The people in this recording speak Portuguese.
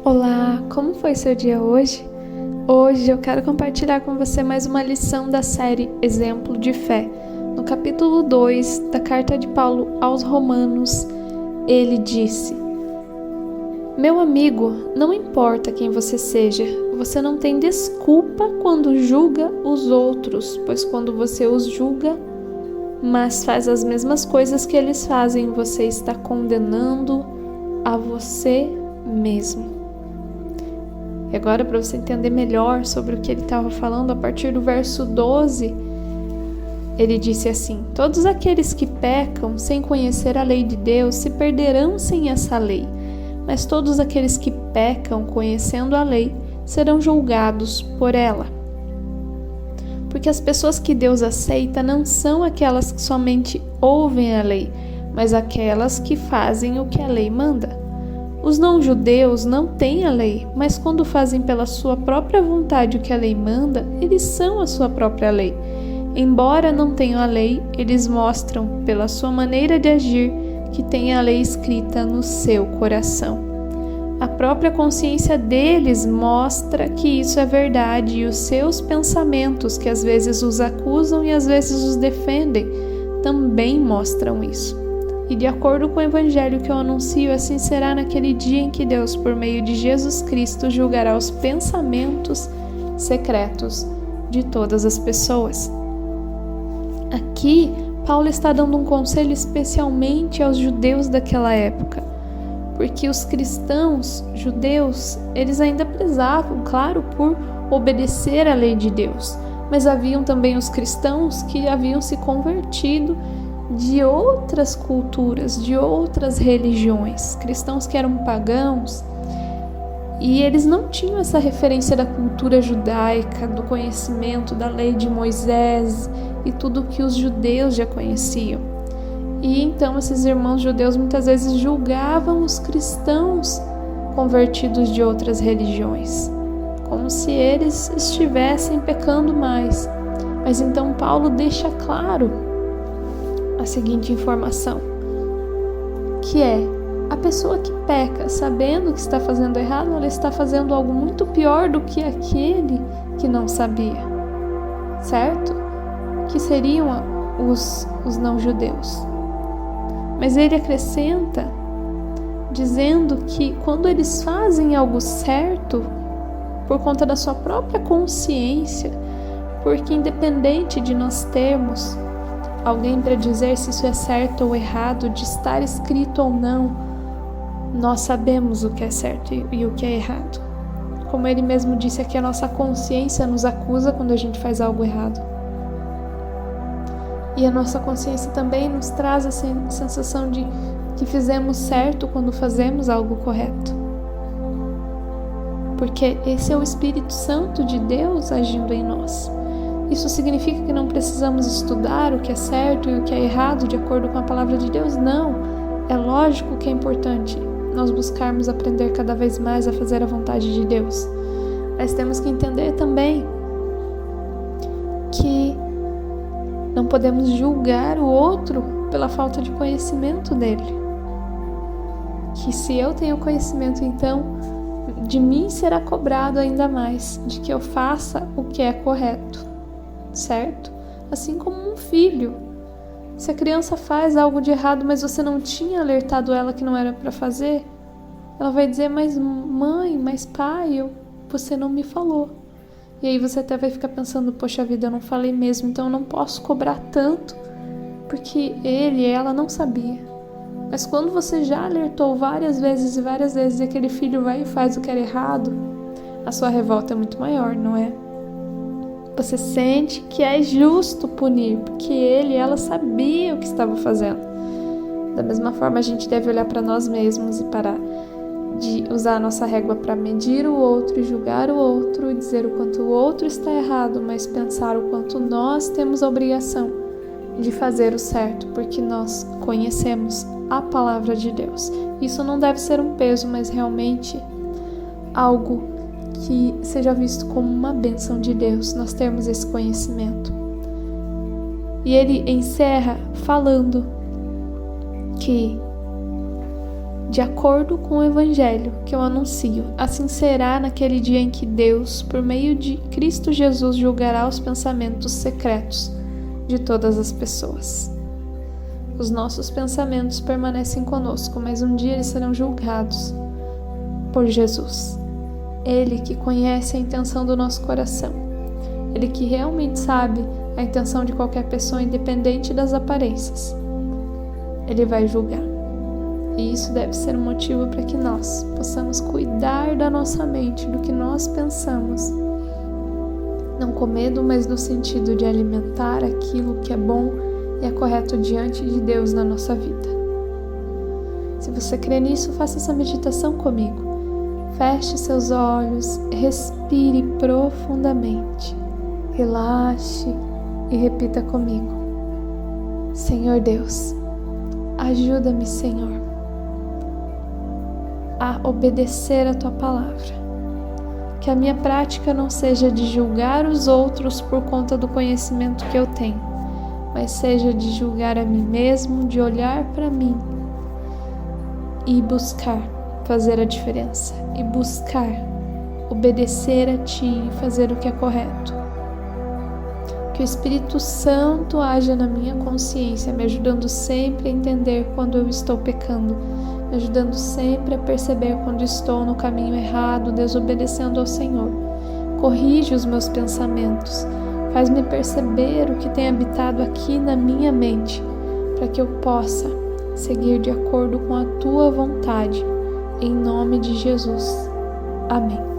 Olá, como foi seu dia hoje? Hoje eu quero compartilhar com você mais uma lição da série Exemplo de Fé. No capítulo 2 da carta de Paulo aos Romanos, ele disse: Meu amigo, não importa quem você seja, você não tem desculpa quando julga os outros, pois quando você os julga, mas faz as mesmas coisas que eles fazem, você está condenando a você mesmo. E agora, para você entender melhor sobre o que ele estava falando, a partir do verso 12, ele disse assim: Todos aqueles que pecam sem conhecer a lei de Deus se perderão sem essa lei, mas todos aqueles que pecam conhecendo a lei serão julgados por ela. Porque as pessoas que Deus aceita não são aquelas que somente ouvem a lei, mas aquelas que fazem o que a lei manda. Os não-judeus não têm a lei, mas quando fazem pela sua própria vontade o que a lei manda, eles são a sua própria lei. Embora não tenham a lei, eles mostram, pela sua maneira de agir, que têm a lei escrita no seu coração. A própria consciência deles mostra que isso é verdade e os seus pensamentos, que às vezes os acusam e às vezes os defendem, também mostram isso. E de acordo com o evangelho que eu anuncio, assim será naquele dia em que Deus, por meio de Jesus Cristo, julgará os pensamentos secretos de todas as pessoas. Aqui, Paulo está dando um conselho especialmente aos judeus daquela época, porque os cristãos judeus, eles ainda prezavam, claro, por obedecer à lei de Deus, mas haviam também os cristãos que haviam se convertido de outras culturas, de outras religiões, cristãos que eram pagãos, e eles não tinham essa referência da cultura judaica, do conhecimento da lei de Moisés e tudo que os judeus já conheciam. E então esses irmãos judeus muitas vezes julgavam os cristãos convertidos de outras religiões, como se eles estivessem pecando mais. Mas então Paulo deixa claro a seguinte informação, que é: a pessoa que peca sabendo que está fazendo errado, ela está fazendo algo muito pior do que aquele que não sabia, certo? Que seriam os não-judeus. Mas ele acrescenta, dizendo que quando eles fazem algo certo, por conta da sua própria consciência, porque independente de nós termos alguém para dizer se isso é certo ou errado, de estar escrito ou não, nós sabemos o que é certo e o que é errado. Como ele mesmo disse aqui, a nossa consciência nos acusa quando a gente faz algo errado. E a nossa consciência também nos traz a sensação de que fizemos certo quando fazemos algo correto. Porque esse é o Espírito Santo de Deus agindo em nós. Isso significa que não precisamos estudar o que é certo e o que é errado de acordo com a palavra de Deus? Não. É lógico que é importante nós buscarmos aprender cada vez mais a fazer a vontade de Deus. Mas temos que entender também que não podemos julgar o outro pela falta de conhecimento dele. Que se eu tenho conhecimento, então de mim será cobrado ainda mais de que eu faça o que é correto. Certo? Assim como um filho. Se a criança faz algo de errado, mas você não tinha alertado ela que não era para fazer, ela vai dizer: mas mãe, mas pai, você não me falou. E aí você até vai ficar pensando: poxa vida, eu não falei mesmo, então eu não posso cobrar tanto, porque ele e ela não sabia. Mas quando você já alertou várias vezes e aquele filho vai e faz o que era errado, a sua revolta é muito maior, não é? Você sente que é justo punir, porque ele e ela sabiam o que estavam fazendo. Da mesma forma, a gente deve olhar para nós mesmos e parar de usar a nossa régua para medir o outro e julgar o outro e dizer o quanto o outro está errado, mas pensar o quanto nós temos a obrigação de fazer o certo, porque nós conhecemos a palavra de Deus. Isso não deve ser um peso, mas realmente algo que seja visto como uma bênção de Deus, nós termos esse conhecimento. E ele encerra falando que de acordo com o Evangelho que eu anuncio. Assim será naquele dia em que Deus, por meio de Cristo Jesus, julgará os pensamentos secretos de todas as pessoas. Os nossos pensamentos permanecem conosco, mas um dia eles serão julgados por Jesus. Ele que conhece a intenção do nosso coração. Ele que realmente sabe a intenção de qualquer pessoa, independente das aparências. Ele vai julgar. E isso deve ser um motivo para que nós possamos cuidar da nossa mente, do que nós pensamos. Não com medo, mas no sentido de alimentar aquilo que é bom e é correto diante de Deus na nossa vida. Se você crê nisso, faça essa meditação comigo. Feche seus olhos, respire profundamente, relaxe e repita comigo. Senhor Deus, ajuda-me, Senhor, a obedecer a Tua palavra. Que a minha prática não seja de julgar os outros por conta do conhecimento que eu tenho, mas seja de julgar a mim mesmo, de olhar para mim e buscar fazer a diferença, e buscar obedecer a Ti e fazer o que é correto. Que o Espírito Santo haja na minha consciência, me ajudando sempre a entender quando eu estou pecando, me ajudando sempre a perceber quando estou no caminho errado, desobedecendo ao Senhor. Corrige os meus pensamentos, faz-me perceber o que tem habitado aqui na minha mente, para que eu possa seguir de acordo com a Tua vontade, em nome de Jesus. Amém.